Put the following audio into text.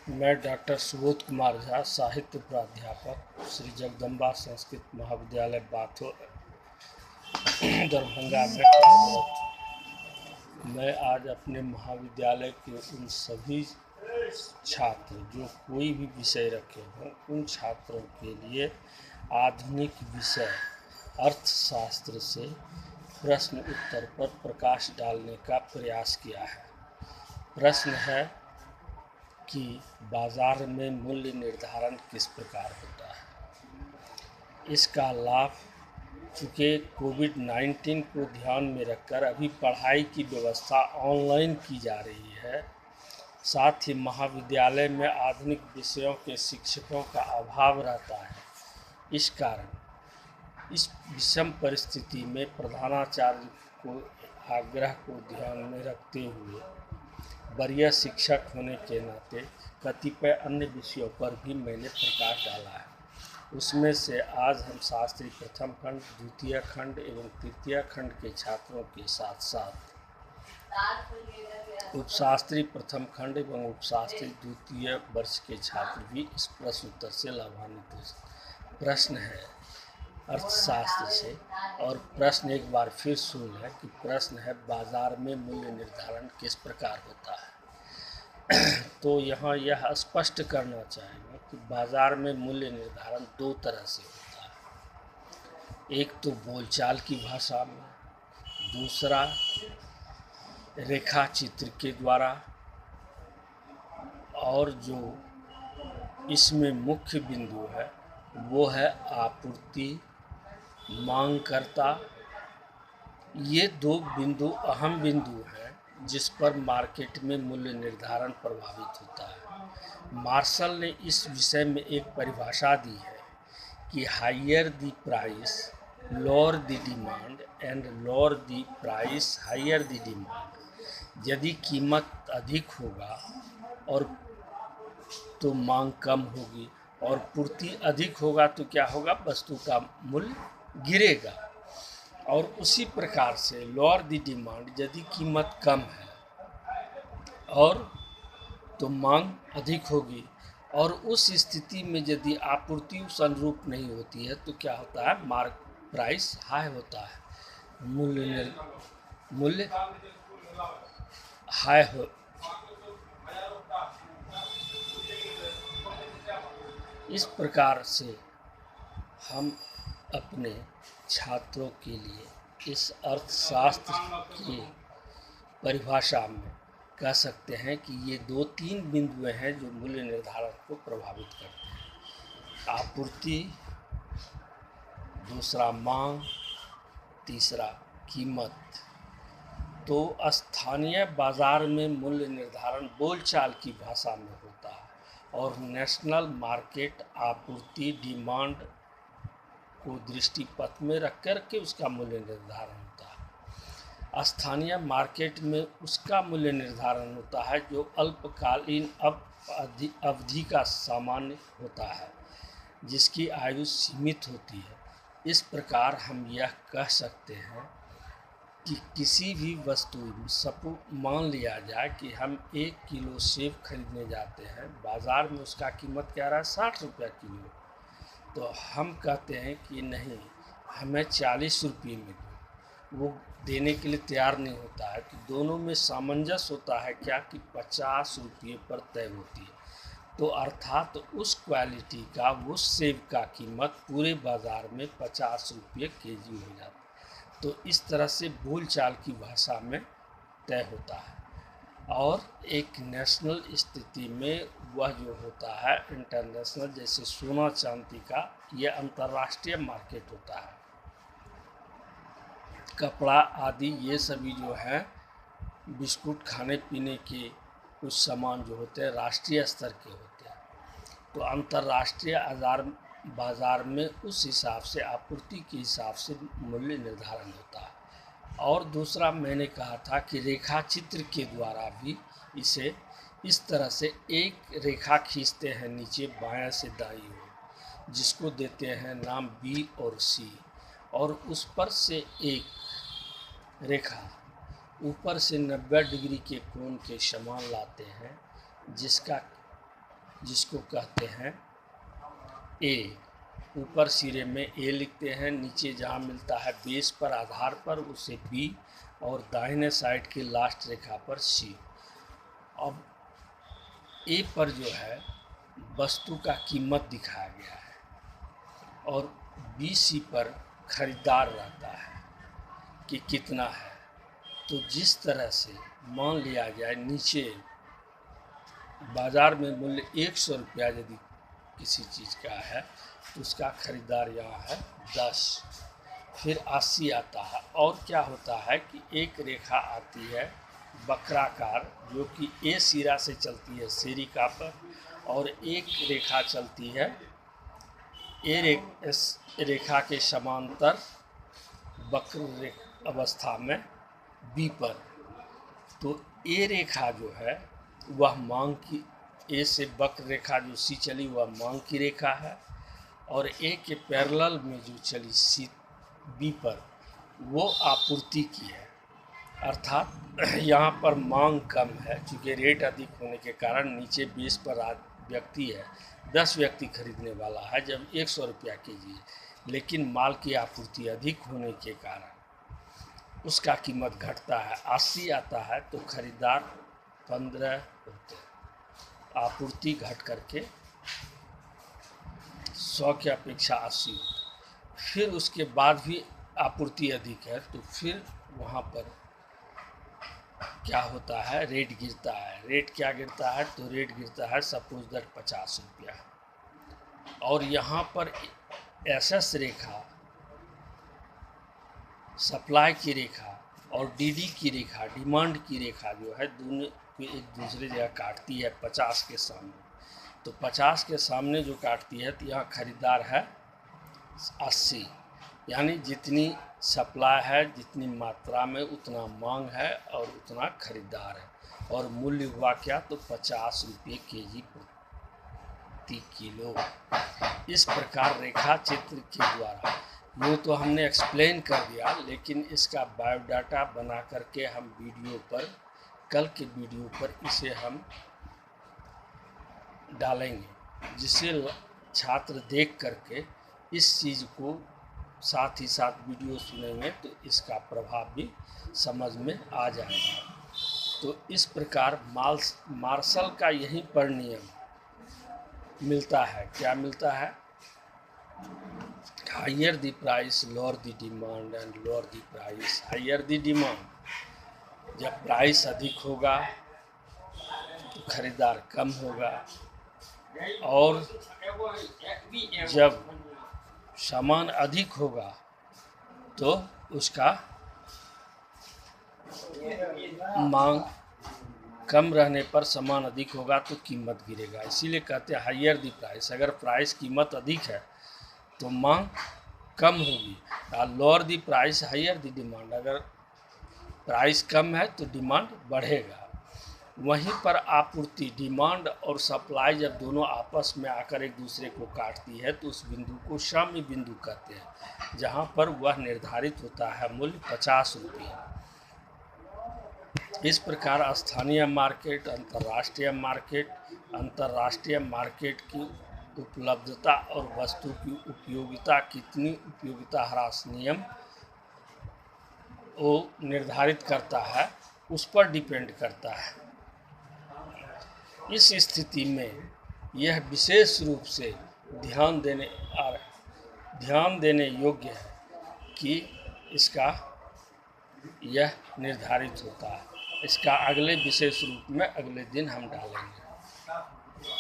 मैं डॉक्टर सुबोध कुमार झा, साहित्य प्राध्यापक, श्री जगदम्बा संस्कृत महाविद्यालय बाथो दरभंगा में कार्यरत हूँ। मैं आज अपने महाविद्यालय के उन सभी छात्र जो कोई भी विषय रखे हों, उन छात्रों के लिए आधुनिक विषय अर्थशास्त्र से प्रश्न उत्तर पर प्रकाश डालने का प्रयास किया है। प्रश्न है कि बाजार में मूल्य निर्धारण किस प्रकार होता है। इसका लाभ, चूँकि कोविड-19 को ध्यान में रखकर अभी पढ़ाई की व्यवस्था ऑनलाइन की जा रही है, साथ ही महाविद्यालय में आधुनिक विषयों के शिक्षकों का अभाव रहता है। इस कारण इस विषम परिस्थिति में प्रधानाचार्य को आग्रह को ध्यान में रखते हुए वरीय शिक्षक होने के नाते कतिपय अन्य विषयों पर भी मैंने प्रकाश डाला है। उसमें से आज हम शास्त्री प्रथम खंड, द्वितीय खंड एवं तृतीय खंड के छात्रों के साथ साथ उपशास्त्री प्रथम खंड एवं उपशास्त्री द्वितीय वर्ष के छात्र भी इस प्रश्न उत्तर से लाभान्वित हो। प्रश्न है अर्थशास्त्र से, और प्रश्न एक बार फिर सुन लें कि प्रश्न है बाजार में मूल्य निर्धारण किस प्रकार होता है। तो यहाँ यह स्पष्ट करना चाहेंगे कि बाजार में मूल्य निर्धारण दो तरह से होता है। एक तो बोलचाल की भाषा में, दूसरा रेखा चित्र के द्वारा, और जो इसमें मुख्य बिंदु है वो है आपूर्ति, मांगकर्ता। ये दो बिंदु अहम बिंदु हैं जिस पर मार्केट में मूल्य निर्धारण प्रभावित होता है। मार्शल ने इस विषय में एक परिभाषा दी है कि higher the price lower the demand and lower the price higher the demand. यदि कीमत अधिक होगा और तो मांग कम होगी, और पूर्ति अधिक होगा तो क्या होगा, वस्तु का मूल्य गिरेगा। और उसी प्रकार से लोअर द डिमांड, यदि कीमत कम है और तो मांग अधिक होगी, और उस स्थिति में यदि आपूर्ति उस अनुरूप नहीं होती है तो क्या होता है, प्राइस हाई होता है, मूल्य हाई हो। इस प्रकार से हम अपने छात्रों के लिए इस अर्थशास्त्र की परिभाषा में कह सकते हैं कि ये दो तीन बिंदु हैं जो मूल्य निर्धारण को प्रभावित करते हैं। आपूर्ति, दूसरा मांग, तीसरा कीमत। तो स्थानीय बाजार में मूल्य निर्धारण बोलचाल की भाषा में होता है, और नेशनल मार्केट आपूर्ति, डिमांड को दृष्टिपथ में रख कर के उसका मूल्य निर्धारण होता है। स्थानीय मार्केट में उसका मूल्य निर्धारण होता है जो अल्पकालीन अवधि का सामान्य होता है, जिसकी आयु सीमित होती है। इस प्रकार हम यह कह सकते हैं कि किसी भी वस्तु, मान लिया जाए कि हम 1 किलो सेब खरीदने जाते हैं, बाज़ार में उसका कीमत क्या रहा है, 60 रुपया किलो। तो हम कहते हैं कि नहीं, हमें 40 रुपये में दो, वो देने के लिए तैयार नहीं होता है। तो दोनों में सामंजस्य होता है क्या कि 50 रुपये पर तय होती है। तो अर्थात उस क्वालिटी का, उस सेब का कीमत पूरे बाज़ार में 50 रुपये केजी हो जाता है। तो इस तरह से बोलचाल की भाषा में तय होता है। और एक नेशनल स्थिति में वह जो होता है इंटरनेशनल, जैसे सोना चांदी का, यह अंतर्राष्ट्रीय मार्केट होता है। कपड़ा आदि ये सभी जो है, बिस्कुट, खाने पीने के कुछ सामान जो होते हैं राष्ट्रीय स्तर के होते हैं। तो अंतर्राष्ट्रीय बाज़ार में उस हिसाब से, आपूर्ति के हिसाब से मूल्य निर्धारण होता है। और दूसरा मैंने कहा था कि रेखा चित्र के द्वारा भी इसे इस तरह से एक रेखा खींचते हैं नीचे बायां से दाईं ओर, जिसको देते हैं नाम बी और सी, और उस पर से एक रेखा ऊपर से 90 डिग्री के कोण के समान लाते हैं, जिसका जिसको कहते हैं ए। ऊपर सिरे में ए लिखते हैं, नीचे जहाँ मिलता है बेस पर आधार पर उसे बी, और दाहिने साइड की लास्ट रेखा पर सी। अब ए पर जो है वस्तु का कीमत दिखाया गया है और बी सी पर खरीदार रहता है कि कितना है। तो जिस तरह से मान लिया जाए नीचे बाज़ार में मूल्य 100 रुपया यदि किसी चीज़ का है तो उसका खरीदार यहाँ है 10, फिर 80 आता है। और क्या होता है कि एक रेखा आती है वक्राकार जो कि ए सिरा से चलती है सिरिका पर, और एक रेखा चलती है रेखा के समांतर वक्र अवस्था में बी पर। तो ए रेखा जो है वह मांग की, ए से वक्र रेखा जो सी चली वह मांग की रेखा है, और ए के पैरेलल में जो चली सी बी पर वो आपूर्ति की है। अर्थात यहाँ पर मांग कम है क्योंकि रेट अधिक होने के कारण नीचे बेस पर व्यक्ति है, 10 व्यक्ति खरीदने वाला है जब 100 रुपया केजी है, लेकिन माल की आपूर्ति अधिक होने के कारण उसका कीमत घटता है, 80 आता है। तो खरीदार 15 होते हैं, आपूर्ति घट करके 100 की अपेक्षा 80 होता है। फिर उसके बाद भी आपूर्ति अधिक है तो फिर वहाँ पर क्या होता है, रेट गिरता है। रेट क्या गिरता है, तो रेट गिरता है सपोज दैट 50 रुपया। और यहाँ पर एसएस रेखा, सप्लाई की रेखा और डीडी की रेखा, डिमांड की रेखा जो है दोनों को एक दूसरे जगह काटती है 50 के सामने। तो 50 के सामने जो काटती है तो यहाँ खरीदार है 80, यानी जितनी सप्लाई है जितनी मात्रा में उतना मांग है और उतना खरीदार है। और मूल्य हुआ क्या, तो 50 रुपये केजी प्रति किलो। इस प्रकार रेखा चित्र के द्वारा, यूँ तो हमने एक्सप्लेन कर दिया, लेकिन इसका बायोडाटा बना करके हम वीडियो पर, कल के वीडियो पर इसे हम डालेंगे, जिससे छात्र देख करके इस चीज़ को साथ ही साथ वीडियो सुनेंगे तो इसका प्रभाव भी समझ में आ जाएगा। तो इस प्रकार मार्शल का यही पर नियम मिलता है। क्या मिलता है, higher the price lower the demand and lower the price higher the demand. जब प्राइस अधिक होगा तो खरीदार कम होगा, और जब सामान अधिक होगा तो उसका मांग कम रहने पर सामान अधिक होगा तो कीमत गिरेगा। इसीलिए कहते हैं हायर द प्राइस। अगर प्राइस कीमत अधिक है तो मांग कम होगी, और lower the price higher the demand. अगर प्राइस कम है तो डिमांड बढ़ेगा। वहीं पर आपूर्ति, डिमांड और सप्लाई जब दोनों आपस में आकर एक दूसरे को काटती है तो उस बिंदु को साम्य बिंदु कहते हैं, जहां पर वह निर्धारित होता है मूल्य 50 रुपये। इस प्रकार स्थानीय मार्केट, अंतर्राष्ट्रीय मार्केट की उपलब्धता और वस्तु की उपयोगिता, कितनी उपयोगिता ह्रास नियम वो निर्धारित करता है, उस पर डिपेंड करता है। इस स्थिति में यह विशेष रूप से ध्यान देने योग्य है कि इसका यह निर्धारित होता है। इसका अगले विशेष रूप में अगले दिन हम डालेंगे।